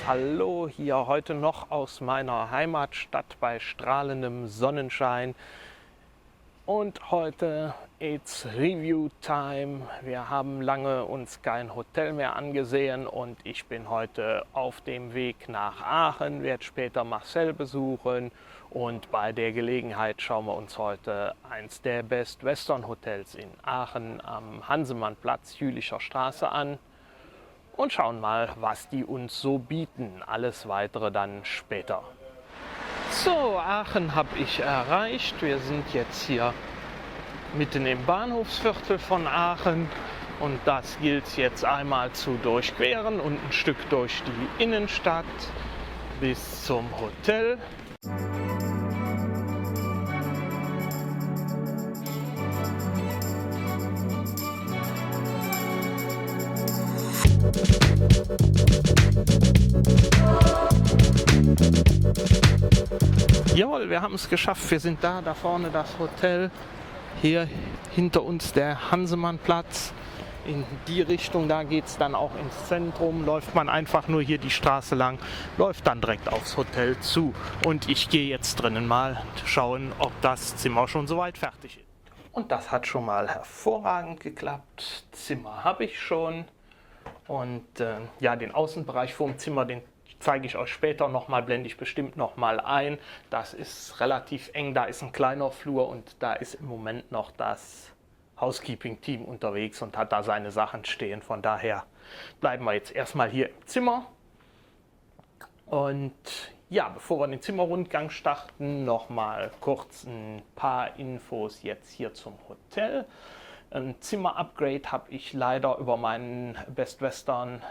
Hallo, hier heute noch aus meiner Heimatstadt bei strahlendem Sonnenschein. Und heute it's Review Time. Wir haben lange uns kein Hotel mehr angesehen und ich bin heute auf dem Weg nach Aachen, werde später Marcel besuchen und bei der Gelegenheit schauen wir uns heute eins der Best Western Hotels in Aachen am Hansemannplatz, Jülicher Straße an. Und schauen mal, was die uns so bieten. Alles weitere dann später. So, Aachen habe ich erreicht. Wir sind jetzt hier mitten im Bahnhofsviertel von Aachen. Und das gilt es jetzt einmal zu durchqueren und ein Stück durch die Innenstadt bis zum Hotel. Jawohl, wir haben es geschafft. Wir sind da vorne das Hotel. Hier hinter uns der Hansemannplatz. In die Richtung, da geht es dann auch ins Zentrum. Läuft man einfach nur hier die Straße lang, läuft dann direkt aufs Hotel zu. Und ich gehe jetzt drinnen mal schauen, ob das Zimmer schon soweit fertig ist. Und das hat schon mal hervorragend geklappt. Zimmer habe ich schon. Und ja, den Außenbereich vom Zimmer, den zeige ich euch später nochmal, blende ich bestimmt nochmal ein. Das ist relativ eng, da ist ein kleiner Flur und da ist im Moment noch das Housekeeping-Team unterwegs und hat da seine Sachen stehen. Von daher bleiben wir jetzt erstmal hier im Zimmer. Und ja, bevor wir den Zimmerrundgang starten, nochmal kurz ein paar Infos jetzt hier zum Hotel. Ein Zimmer-Upgrade habe ich leider über meinen Best Western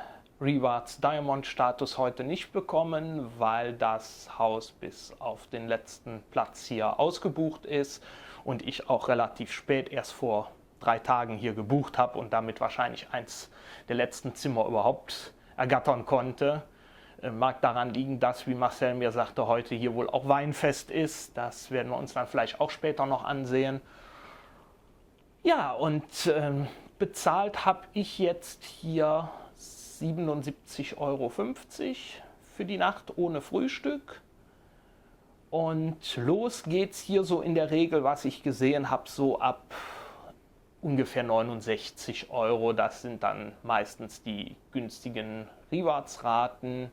Rewards Diamond Status heute nicht bekommen, weil das Haus bis auf den letzten Platz hier ausgebucht ist und ich auch relativ spät, erst vor 3 Tagen hier gebucht habe und damit wahrscheinlich eins der letzten Zimmer überhaupt ergattern konnte. Mag daran liegen, dass, wie Marcel mir sagte, heute hier wohl auch Weinfest ist. Das werden wir uns dann vielleicht auch später noch ansehen. Ja, und bezahlt habe ich jetzt hier 77,50 € für die Nacht ohne Frühstück. Und los geht's hier so in der Regel, was ich gesehen habe, so ab ungefähr 69 €. Das sind dann meistens die günstigen Rewards-Raten,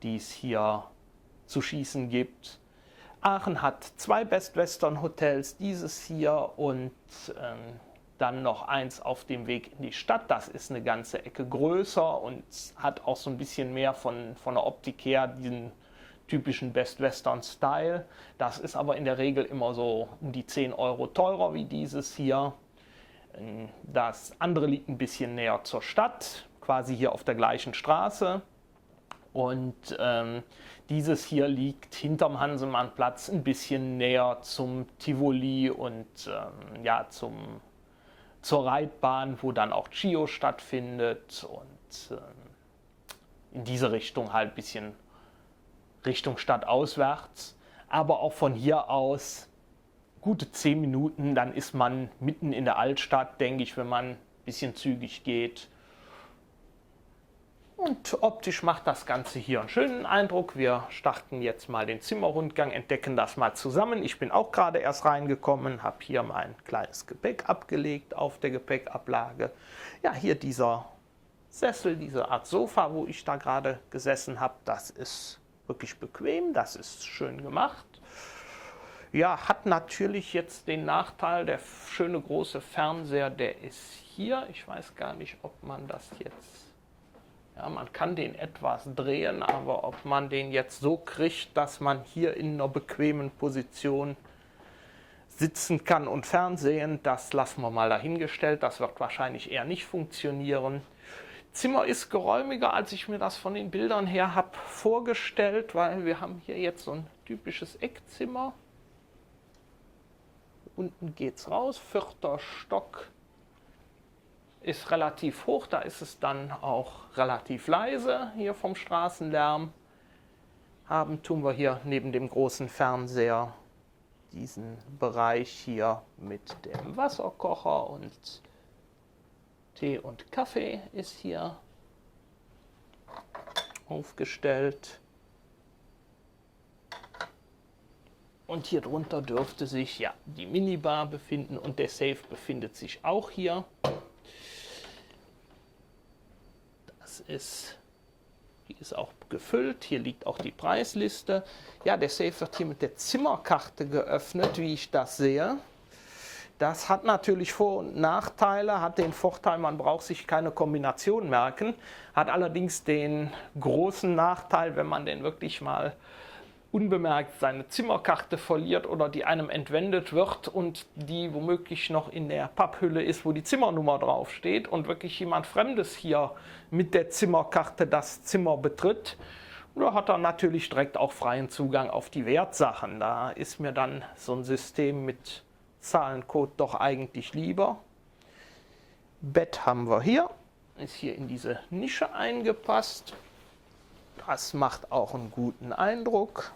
die es hier zu schießen gibt. Aachen hat 2 Best Western Hotels, dieses hier und dann noch eins auf dem Weg in die Stadt. Das ist eine ganze Ecke größer und hat auch so ein bisschen mehr von der Optik her diesen typischen Best Western Style. Das ist aber in der Regel immer so um die 10 € teurer wie dieses hier. Das andere liegt ein bisschen näher zur Stadt, quasi hier auf der gleichen Straße. Und dieses hier liegt hinterm Hansemannplatz ein bisschen näher zum Tivoli und ja, zur Reitbahn, wo dann auch Chio stattfindet und in diese Richtung halt ein bisschen Richtung Stadt auswärts. Aber auch von hier aus gute 10 Minuten, dann ist man mitten in der Altstadt, denke ich, wenn man ein bisschen zügig geht. Und optisch macht das Ganze hier einen schönen Eindruck. Wir starten jetzt mal den Zimmerrundgang, entdecken das mal zusammen. Ich bin auch gerade erst reingekommen, habe hier mein kleines Gepäck abgelegt auf der Gepäckablage. Ja, hier dieser Sessel, diese Art Sofa, wo ich da gerade gesessen habe, das ist wirklich bequem, das ist schön gemacht. Ja, hat natürlich jetzt den Nachteil, der schöne große Fernseher, der ist hier. Ich weiß gar nicht, ob man das jetzt... Ja, man kann den etwas drehen, aber ob man den jetzt so kriegt, dass man hier in einer bequemen Position sitzen kann und fernsehen, das lassen wir mal dahingestellt. Das wird wahrscheinlich eher nicht funktionieren. Zimmer ist geräumiger, als ich mir das von den Bildern her habe vorgestellt, weil wir haben hier jetzt so ein typisches Eckzimmer. Unten geht's raus, 4. Stock. Ist relativ hoch, da ist es dann auch relativ leise hier vom Straßenlärm. Tun wir hier neben dem großen Fernseher diesen Bereich hier mit dem Wasserkocher und Tee und Kaffee ist hier. aufgestellt. Und hier drunter dürfte sich ja die Minibar befinden und der Safe befindet sich auch hier. Die ist auch gefüllt. Hier liegt auch die Preisliste. Ja, der Safe wird hier mit der Zimmerkarte geöffnet, wie ich das sehe. Das hat natürlich Vor- und Nachteile, hat den Vorteil, man braucht sich keine Kombination merken, hat allerdings den großen Nachteil, wenn man den wirklich mal unbemerkt seine Zimmerkarte verliert oder die einem entwendet wird und die womöglich noch in der Papphülle ist, wo die Zimmernummer draufsteht und wirklich jemand Fremdes hier mit der Zimmerkarte das Zimmer betritt, da hat er natürlich direkt auch freien Zugang auf die Wertsachen. Da ist mir dann so ein System mit Zahlencode doch eigentlich lieber. Bett haben wir hier, ist hier in diese Nische eingepasst. Das macht auch einen guten Eindruck.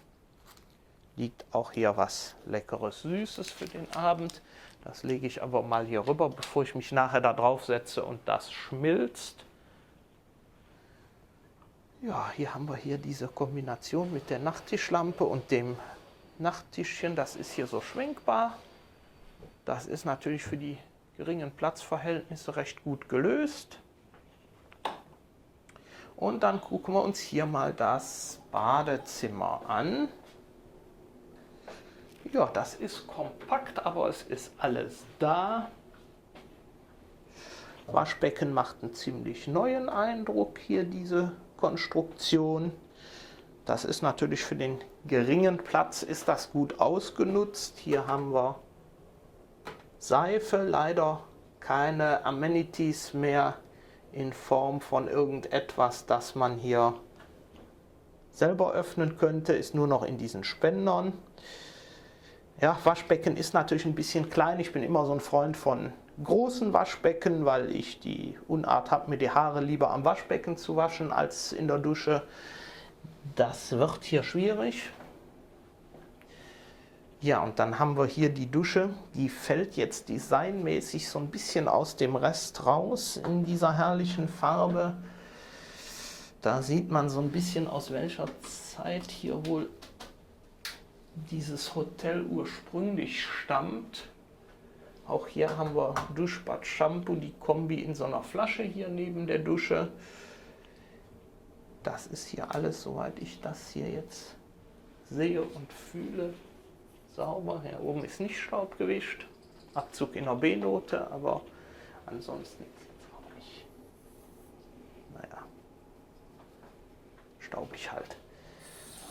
Liegt auch hier was Leckeres, Süßes für den Abend. Das lege ich aber mal hier rüber, bevor ich mich nachher da drauf setze und das schmilzt. Ja, hier haben wir hier diese Kombination mit der Nachttischlampe und dem Nachttischchen. Das ist hier so schwenkbar. Das ist natürlich für die geringen Platzverhältnisse recht gut gelöst. Und dann gucken wir uns hier mal das Badezimmer an. Ja, das ist kompakt, aber es ist alles da. Waschbecken macht einen ziemlich neuen Eindruck hier, diese Konstruktion. Das ist natürlich für den geringen Platz ist das gut ausgenutzt. Hier haben wir Seife, leider keine Amenities mehr in Form von irgendetwas, das man hier selber öffnen könnte, ist nur noch in diesen Spendern. Ja, Waschbecken ist natürlich ein bisschen klein. Ich bin immer so ein Freund von großen Waschbecken, weil ich die Unart habe, mir die Haare lieber am Waschbecken zu waschen als in der Dusche. Das wird hier schwierig. Ja, und dann haben wir hier die Dusche. Die fällt jetzt designmäßig so ein bisschen aus dem Rest raus in dieser herrlichen Farbe. Da sieht man so ein bisschen, aus welcher Zeit hier wohl dieses Hotel ursprünglich stammt. Auch hier haben wir Duschbad, Shampoo, die Kombi in so einer Flasche hier neben der Dusche. Das ist hier alles, soweit ich das hier jetzt sehe und fühle, sauber. Hier oben ist nicht staubgewischt. Abzug in der B-Note, aber ansonsten ist jetzt auch nicht, naja, staubig halt.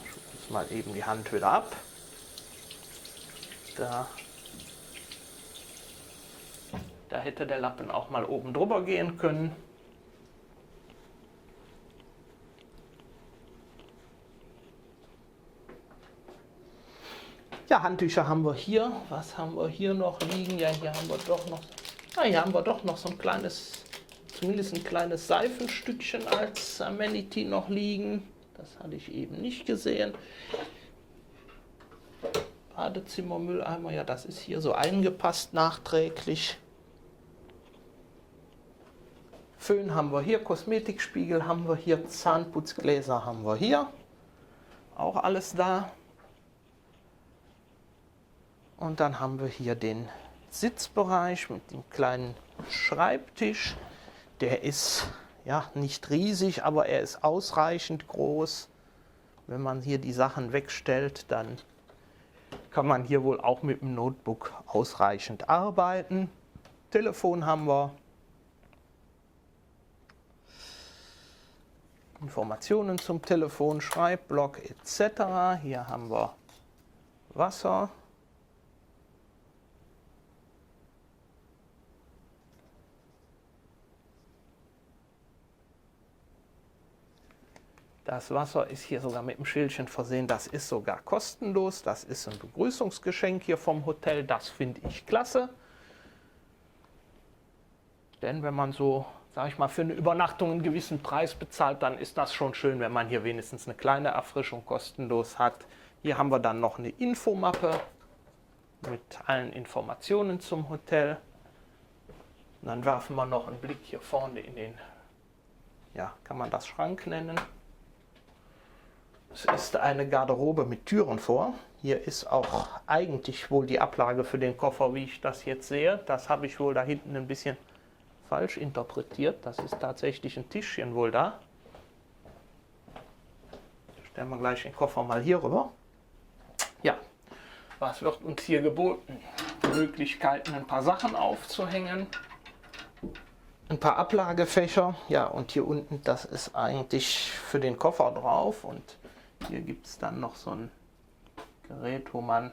Ich schaue jetzt mal eben die Hand wieder ab. Da hätte der Lappen auch mal oben drüber gehen können. Ja, Handtücher haben wir hier. Was haben wir hier noch liegen? Ja, hier haben wir doch noch so ein kleines, zumindest ein kleines Seifenstückchen als Amenity noch liegen. Das hatte ich eben nicht gesehen. Badezimmermülleimer, ja, das ist hier so eingepasst nachträglich. Föhn haben wir hier, Kosmetikspiegel haben wir hier, Zahnputzgläser haben wir hier. Auch alles da. Und dann haben wir hier den Sitzbereich mit dem kleinen Schreibtisch. Der ist ja nicht riesig, aber er ist ausreichend groß. Wenn man hier die Sachen wegstellt, dann kann man hier wohl auch mit dem Notebook ausreichend arbeiten. Telefon haben wir. Informationen zum Telefon, Schreibblock etc. Hier haben wir Wasser. Das Wasser ist hier sogar mit dem Schildchen versehen, das ist sogar kostenlos. Das ist ein Begrüßungsgeschenk hier vom Hotel, das finde ich klasse. Denn wenn man so, sage ich mal, für eine Übernachtung einen gewissen Preis bezahlt, dann ist das schon schön, wenn man hier wenigstens eine kleine Erfrischung kostenlos hat. Hier haben wir dann noch eine Infomappe mit allen Informationen zum Hotel. Und dann werfen wir noch einen Blick hier vorne in den, ja, kann man das Schrank nennen? Es ist eine Garderobe mit Türen vor. Hier ist auch eigentlich wohl die Ablage für den Koffer, wie ich das jetzt sehe. Das habe ich wohl da hinten ein bisschen falsch interpretiert. Das ist tatsächlich ein Tischchen wohl da. Stellen wir gleich den Koffer mal hier rüber. Ja, was wird uns hier geboten? Möglichkeiten, ein paar Sachen aufzuhängen. Ein paar Ablagefächer. Ja, und hier unten, das ist eigentlich für den Koffer drauf. Und hier gibt es dann noch so ein Gerät, wo man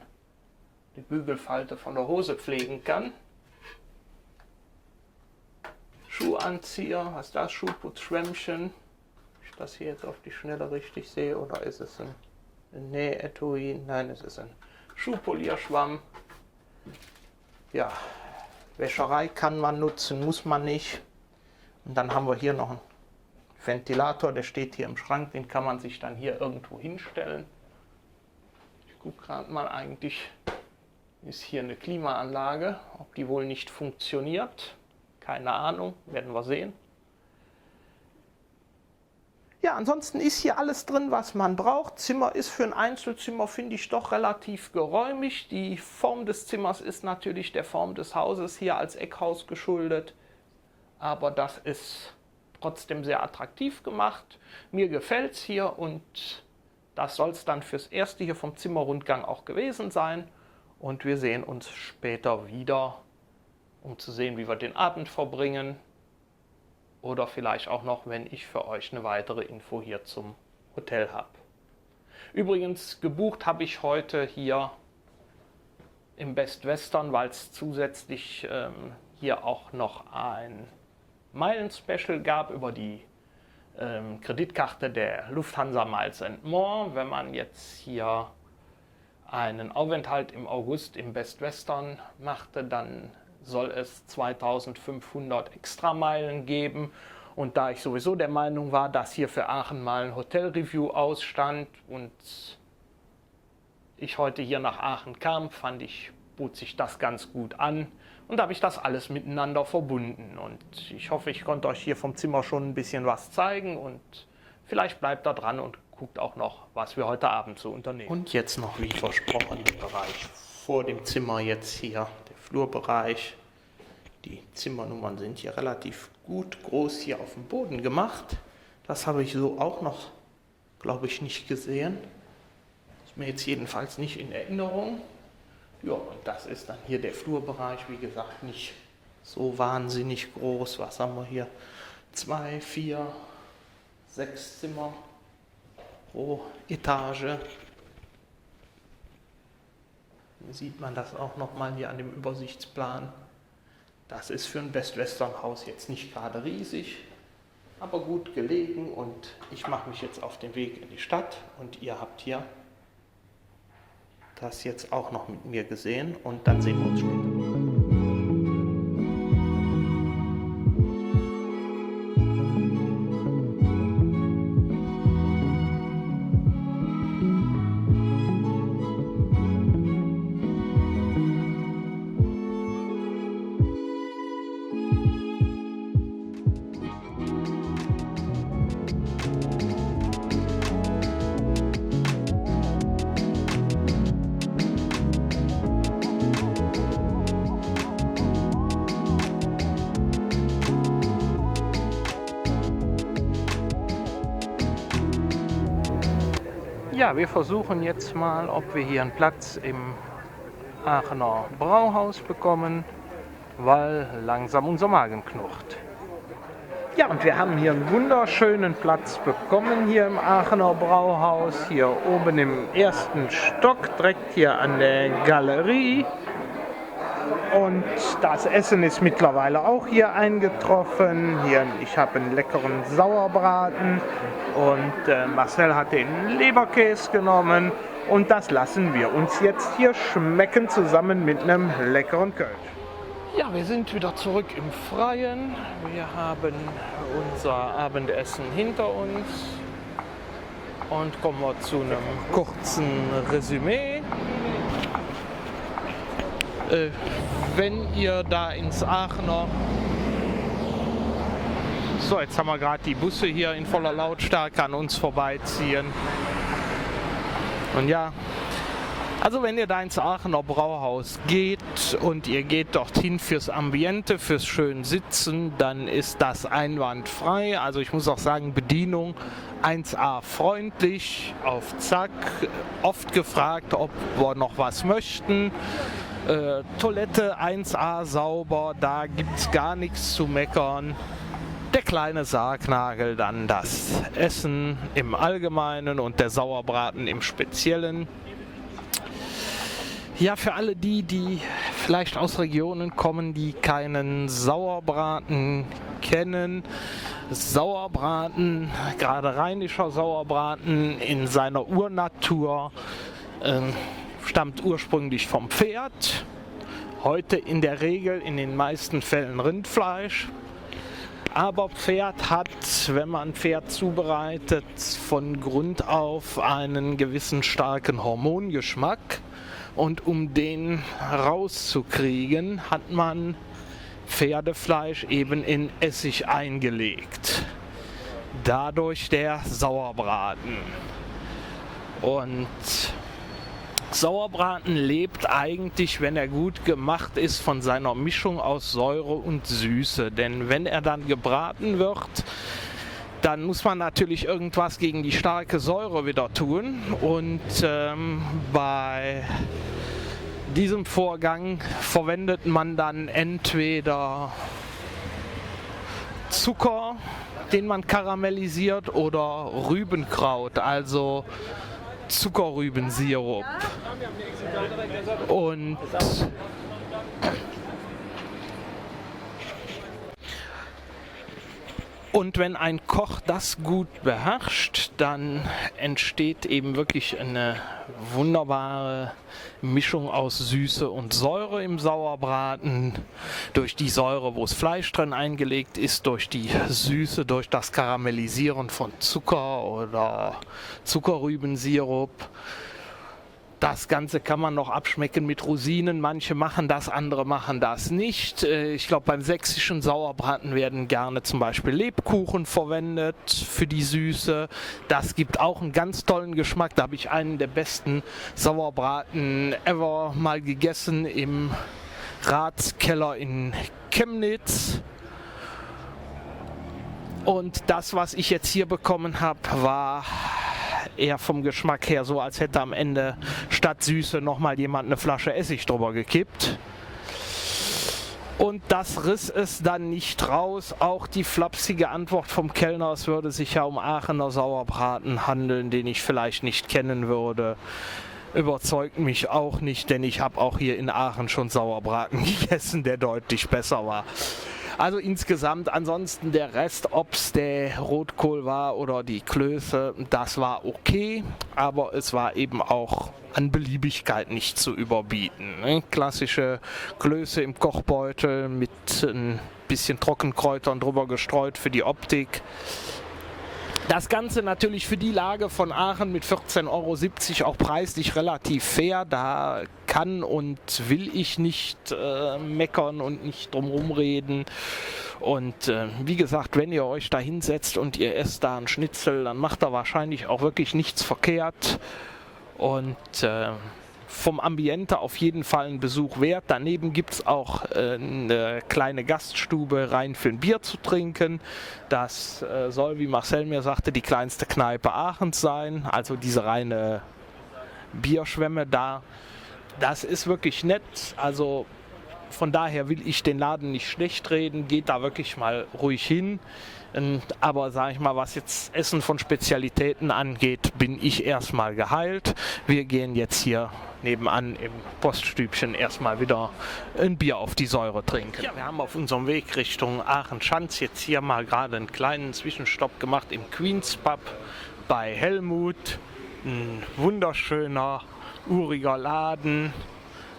die Bügelfalte von der Hose pflegen kann. Schuhanzieher, was ist das? Schuhputzschwämmchen. Ich das hier jetzt auf die Schnelle richtig sehe, oder ist es ein Nähetui? Nein, es ist ein Schuhpolierschwamm. Ja, Wäscherei kann man nutzen, muss man nicht. Und dann haben wir hier noch einen Ventilator, der steht hier im Schrank, den kann man sich dann hier irgendwo hinstellen. Ich gucke gerade mal, eigentlich ist hier eine Klimaanlage, ob die wohl nicht funktioniert. Keine Ahnung, werden wir sehen. Ja, ansonsten ist hier alles drin, was man braucht. Zimmer ist für ein Einzelzimmer, finde ich, doch relativ geräumig. Die Form des Zimmers ist natürlich der Form des Hauses hier als Eckhaus geschuldet. Aber das ist trotzdem sehr attraktiv gemacht. Mir gefällt es hier und das soll es dann fürs Erste hier vom Zimmerrundgang auch gewesen sein. Und wir sehen uns später wieder, um zu sehen, wie wir den Abend verbringen. Oder vielleicht auch noch, wenn ich für euch eine weitere Info hier zum Hotel habe. Übrigens, gebucht habe ich heute hier im Best Western, weil es zusätzlich hier auch noch ein Meilen-Special gab über die Kreditkarte der Lufthansa Miles & More. Wenn man jetzt hier einen Aufenthalt im August im Best Western machte, dann soll es 2500 Extrameilen geben. Und da ich sowieso der Meinung war, dass hier für Aachen mal ein Hotelreview ausstand und ich heute hier nach Aachen kam, bot sich das ganz gut an. Und da habe ich das alles miteinander verbunden. Und ich hoffe, ich konnte euch hier vom Zimmer schon ein bisschen was zeigen. Und vielleicht bleibt da dran und guckt auch noch, was wir heute Abend so unternehmen. Und jetzt noch, wie versprochen, der Bereich vor dem Zimmer jetzt hier, der Flurbereich. Die Zimmernummern sind hier relativ gut groß hier auf dem Boden gemacht. Das habe ich so auch noch, glaube ich, nicht gesehen. Ist mir jetzt jedenfalls nicht in Erinnerung. Ja, und das ist dann hier der Flurbereich, wie gesagt, nicht so wahnsinnig groß. Was haben wir hier? 2, 4, 6 Zimmer pro Etage. Hier sieht man das auch nochmal hier an dem Übersichtsplan. Das ist für ein Best Western Haus jetzt nicht gerade riesig, aber gut gelegen. Und ich mache mich jetzt auf den Weg in die Stadt und ihr habt hier das jetzt auch noch mit mir gesehen und dann sehen wir uns später. Ja, wir versuchen jetzt mal, ob wir hier einen Platz im Aachener Brauhaus bekommen, weil langsam unser Magen knurrt. Ja, und wir haben hier einen wunderschönen Platz bekommen hier im Aachener Brauhaus, hier oben im ersten Stock, direkt hier an der Galerie. Und das Essen ist mittlerweile auch hier eingetroffen. Hier, ich habe einen leckeren Sauerbraten und Marcel hat den Leberkäse genommen. Und das lassen wir uns jetzt hier schmecken, zusammen mit einem leckeren Kölsch. Ja, wir sind wieder zurück im Freien. Wir haben unser Abendessen hinter uns und kommen wir zu einem kurzen Resümee. Wenn ihr da ins Aachener... So, jetzt haben wir gerade die Busse hier in voller Lautstärke an uns vorbeiziehen. Und ja, also wenn ihr da ins Aachener Brauhaus geht und ihr geht dorthin fürs Ambiente, fürs schön Sitzen, dann ist das einwandfrei. Also ich muss auch sagen, Bedienung 1A freundlich, auf Zack, oft gefragt, ob wir noch was möchten. Toilette 1A sauber, da gibt es gar nichts zu meckern. Der kleine Sargnagel, dann das Essen im Allgemeinen und der Sauerbraten im Speziellen. Ja, für alle die vielleicht aus Regionen kommen, die keinen Sauerbraten kennen. Sauerbraten, gerade rheinischer Sauerbraten in seiner Urnatur, stammt ursprünglich vom Pferd. Heute in der Regel in den meisten Fällen Rindfleisch. Aber Pferd hat, wenn man Pferd zubereitet, von Grund auf einen gewissen starken Hormongeschmack. Und um den rauszukriegen, hat man Pferdefleisch eben in Essig eingelegt. Dadurch der Sauerbraten. Und Sauerbraten lebt eigentlich, wenn er gut gemacht ist, von seiner Mischung aus Säure und Süße. Denn wenn er dann gebraten wird, dann muss man natürlich irgendwas gegen die starke Säure wieder tun. Und bei diesem Vorgang verwendet man dann entweder Zucker, den man karamellisiert, oder Rübenkraut, also Zuckerrübensirup. Und wenn ein Koch das gut beherrscht, dann entsteht eben wirklich eine wunderbare Mischung aus Süße und Säure im Sauerbraten. Durch die Säure, wo das Fleisch drin eingelegt ist, durch die Süße, durch das Karamellisieren von Zucker oder Zuckerrübensirup. Das Ganze kann man noch abschmecken mit Rosinen. Manche machen das, andere machen das nicht. Ich glaube, beim sächsischen Sauerbraten werden gerne zum Beispiel Lebkuchen verwendet für die Süße. Das gibt auch einen ganz tollen Geschmack. Da habe ich einen der besten Sauerbraten ever mal gegessen im Ratskeller in Chemnitz. Und das, was ich jetzt hier bekommen habe, war eher vom Geschmack her so, als hätte am Ende statt Süße nochmal jemand eine Flasche Essig drüber gekippt. Und das riss es dann nicht raus. Auch die flapsige Antwort vom Kellner, es würde sich ja um Aachener Sauerbraten handeln, den ich vielleicht nicht kennen würde, überzeugt mich auch nicht, denn ich habe auch hier in Aachen schon Sauerbraten gegessen, der deutlich besser war. Also insgesamt, ansonsten der Rest, ob es der Rotkohl war oder die Klöße, das war okay, aber es war eben auch an Beliebigkeit nicht zu überbieten. Ne? Klassische Klöße im Kochbeutel mit ein bisschen Trockenkräutern drüber gestreut für die Optik. Das Ganze natürlich für die Lage von Aachen mit 14,70 € auch preislich relativ fair. Da kann und will ich nicht meckern und nicht drumherum reden. Und wie gesagt, wenn ihr euch da hinsetzt und ihr esst da einen Schnitzel, dann macht er wahrscheinlich auch wirklich nichts verkehrt. Und vom Ambiente auf jeden Fall ein Besuch wert. Daneben gibt es auch eine kleine Gaststube rein für ein Bier zu trinken. Das soll, wie Marcel mir sagte, die kleinste Kneipe Aachens sein. Also diese reine Bierschwemme da. Das ist wirklich nett. Also von daher will ich den Laden nicht schlecht reden. Geht da wirklich mal ruhig hin. Aber sage ich mal, was jetzt Essen von Spezialitäten angeht, bin ich erstmal geheilt. Wir gehen jetzt hier nebenan im Poststübchen erstmal wieder ein Bier auf die Säure trinken. Ja, wir haben auf unserem Weg Richtung Aachen-Schanz jetzt hier mal gerade einen kleinen Zwischenstopp gemacht im Queen's Pub bei Helmut. Ein wunderschöner, uriger Laden.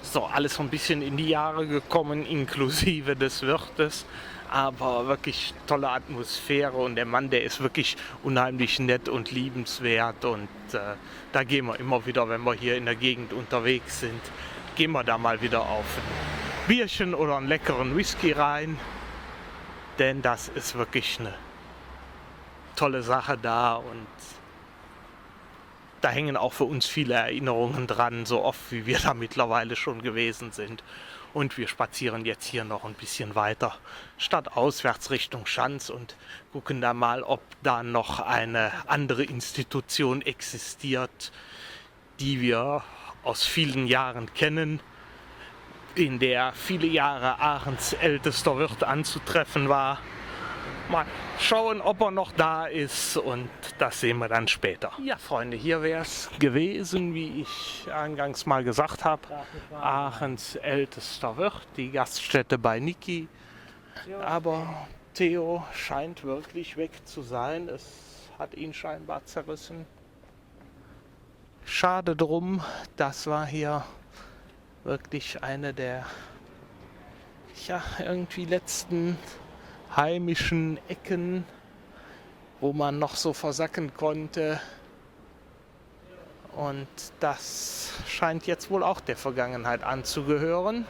So, alles so ein bisschen in die Jahre gekommen, inklusive des Wirtes. Aber wirklich tolle Atmosphäre und der Mann, der ist wirklich unheimlich nett und liebenswert und da gehen wir immer wieder, wenn wir hier in der Gegend unterwegs sind, gehen wir da mal wieder auf ein Bierchen oder einen leckeren Whisky rein, denn das ist wirklich eine tolle Sache da und da hängen auch für uns viele Erinnerungen dran, so oft wie wir da mittlerweile schon gewesen sind. Und wir spazieren jetzt hier noch ein bisschen weiter stadtauswärts Richtung Schanz und gucken da mal, ob da noch eine andere Institution existiert, die wir aus vielen Jahren kennen, in der viele Jahre Aachens ältester Wirt anzutreffen war. Mal schauen, ob er noch da ist, und das sehen wir dann später. Ja, Freunde, hier wäre es gewesen, wie ich eingangs mal gesagt habe, Aachens ältester Wirt, die Gaststätte bei Niki. Aber Theo scheint wirklich weg zu sein. Es hat ihn scheinbar zerrissen. Schade drum, das war hier wirklich eine der irgendwie letzten heimischen Ecken, wo man noch so versacken konnte. Und das scheint jetzt wohl auch der Vergangenheit anzugehören.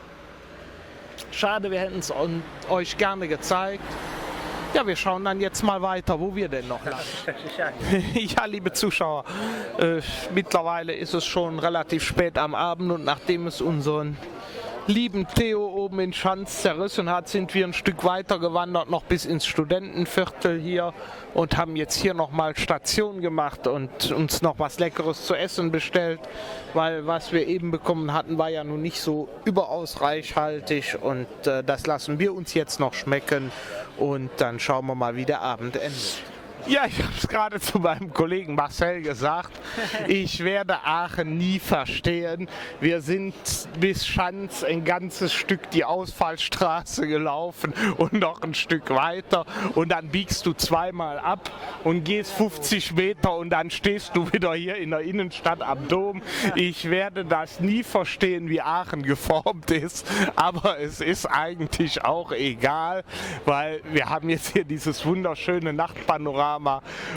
Schade, wir hätten es euch gerne gezeigt. Ja, wir schauen dann jetzt mal weiter, wo wir denn noch landen. Ja, liebe Zuschauer, mittlerweile ist es schon relativ spät am Abend, und nachdem es unseren lieben Theo oben in Schanz zerrissen hat, sind wir ein Stück weiter gewandert, noch bis ins Studentenviertel hier, und haben jetzt hier nochmal Station gemacht und uns noch was Leckeres zu essen bestellt, weil was wir eben bekommen hatten, war ja nun nicht so überaus reichhaltig, und das lassen wir uns jetzt noch schmecken, und dann schauen wir mal, wie der Abend endet. Ja, ich habe es gerade zu meinem Kollegen Marcel gesagt, ich werde Aachen nie verstehen. Wir sind bis Schanz ein ganzes Stück die Ausfallstraße gelaufen und noch ein Stück weiter, und dann biegst du zweimal ab und gehst 50 Meter und dann stehst du wieder hier in der Innenstadt am Dom. Ich werde das nie verstehen, wie Aachen geformt ist, aber es ist eigentlich auch egal, weil wir haben jetzt hier dieses wunderschöne Nachtpanorama.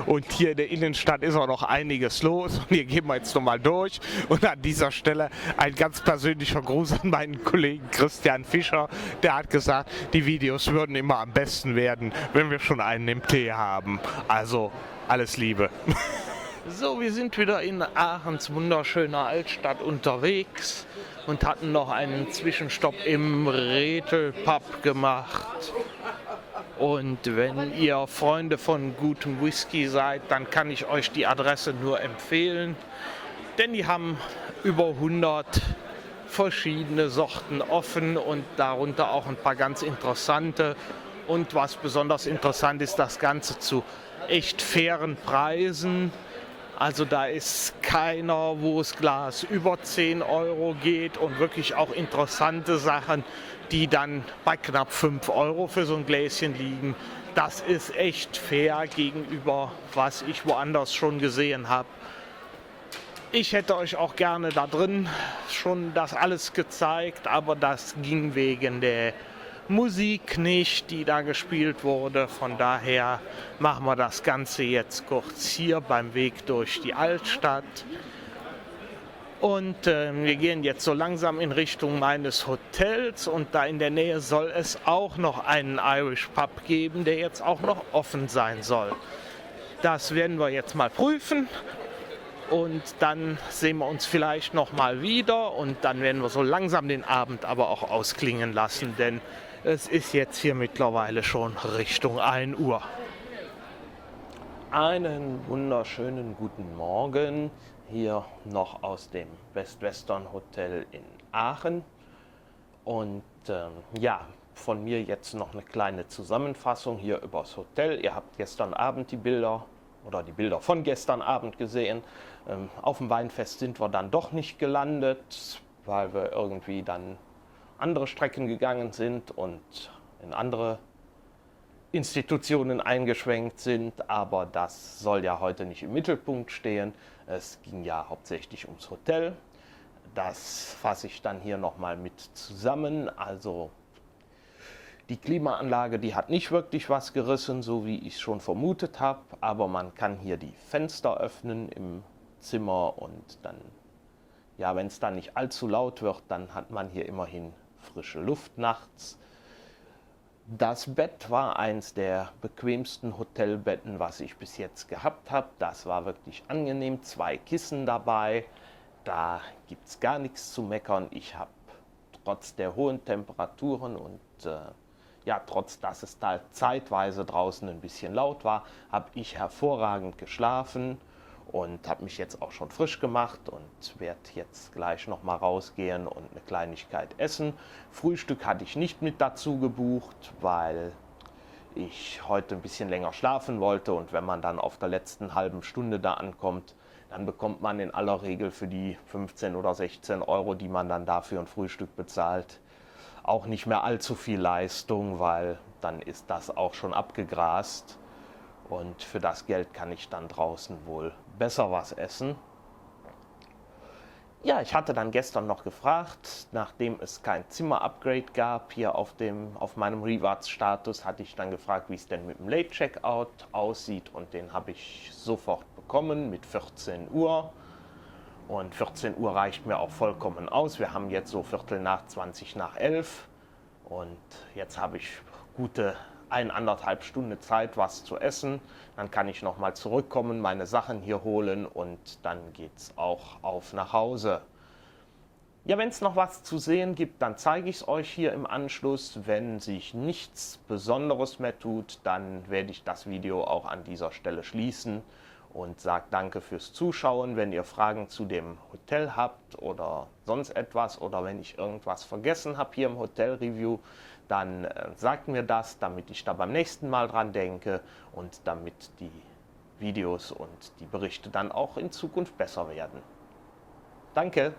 Und hier in der Innenstadt ist auch noch einiges los. Und hier gehen wir jetzt nochmal durch. Und an dieser Stelle ein ganz persönlicher Gruß an meinen Kollegen Christian Fischer. Der hat gesagt, die Videos würden immer am besten werden, wenn wir schon einen im Tee haben. Also alles Liebe. So, wir sind wieder in Aachens wunderschöner Altstadt unterwegs und hatten noch einen Zwischenstopp im Rethel-Pub gemacht. Und wenn ihr Freunde von gutem Whisky seid, dann kann ich euch die Adresse nur empfehlen, denn die haben über 100 verschiedene Sorten offen und darunter auch ein paar ganz interessante. Und was besonders interessant ist, das Ganze zu echt fairen Preisen. Also da ist keiner, wo das Glas über 10 Euro geht, und wirklich auch interessante Sachen, die dann bei knapp 5 Euro für so ein Gläschen liegen. Das ist echt fair gegenüber, was ich woanders schon gesehen habe. Ich hätte euch auch gerne da drin schon das alles gezeigt, aber das ging wegen der Musik nicht, die da gespielt wurde. Von daher machen wir das Ganze jetzt kurz hier beim Weg durch die Altstadt. Und wir gehen jetzt so langsam in Richtung meines Hotels, und da in der Nähe soll es auch noch einen Irish Pub geben, der jetzt auch noch offen sein soll. Das werden wir jetzt mal prüfen, und dann sehen wir uns vielleicht noch mal wieder, und dann werden wir so langsam den Abend aber auch ausklingen lassen, denn es ist jetzt hier mittlerweile schon Richtung 1 Uhr. Einen wunderschönen guten Morgen. Hier noch aus dem Best Western Hotel in Aachen, und ja, von mir jetzt noch eine kleine Zusammenfassung hier übers Hotel. Ihr habt gestern Abend die Bilder von gestern Abend gesehen. Auf dem Weinfest sind wir dann doch nicht gelandet, weil wir irgendwie dann andere Strecken gegangen sind und in andere Institutionen eingeschwenkt sind, aber das soll ja heute nicht im Mittelpunkt stehen. Es ging ja hauptsächlich ums Hotel. Das fasse ich dann hier nochmal mit zusammen. Also die Klimaanlage, die hat nicht wirklich was gerissen, so wie ich es schon vermutet habe, aber man kann hier die Fenster öffnen im Zimmer, und dann, ja, wenn es dann nicht allzu laut wird, dann hat man hier immerhin frische Luft nachts. Das Bett war eins der bequemsten Hotelbetten, was ich bis jetzt gehabt habe. Das war wirklich angenehm. 2 Kissen dabei. Da gibt es gar nichts zu meckern. Ich habe trotz der hohen Temperaturen und ja, trotz dass es da zeitweise draußen ein bisschen laut war, habe ich hervorragend geschlafen und habe mich jetzt auch schon frisch gemacht und werde jetzt gleich noch mal rausgehen und eine Kleinigkeit essen. Frühstück hatte ich nicht mit dazu gebucht, weil ich heute ein bisschen länger schlafen wollte, und wenn man dann auf der letzten halben Stunde da ankommt, dann bekommt man in aller Regel für die 15 oder 16 Euro, die man dann dafür ein Frühstück bezahlt, auch nicht mehr allzu viel Leistung, weil dann ist das auch schon abgegrast. Und für das Geld kann ich dann draußen wohl besser was essen. Ja, ich hatte dann gestern noch gefragt, nachdem es kein Zimmer-Upgrade gab, hier auf meinem Rewards-Status, hatte ich dann gefragt, wie es denn mit dem Late-Checkout aussieht, und den habe ich sofort bekommen mit 14 Uhr. Und 14 Uhr reicht mir auch vollkommen aus. Wir haben jetzt so Viertel nach 20 nach 11 und jetzt habe ich gute 1,5 Stunden Zeit, was zu essen. Dann kann ich nochmal zurückkommen, meine Sachen hier holen, und dann geht es auch auf nach Hause. Ja, wenn es noch was zu sehen gibt, dann zeige ich es euch hier im Anschluss. Wenn sich nichts Besonderes mehr tut, dann werde ich das Video auch an dieser Stelle schließen und sage danke fürs Zuschauen. Wenn ihr Fragen zu dem Hotel habt oder sonst etwas, oder wenn ich irgendwas vergessen habe hier im Hotel-Review, dann sagt mir das, damit ich da beim nächsten Mal dran denke und damit die Videos und die Berichte dann auch in Zukunft besser werden. Danke!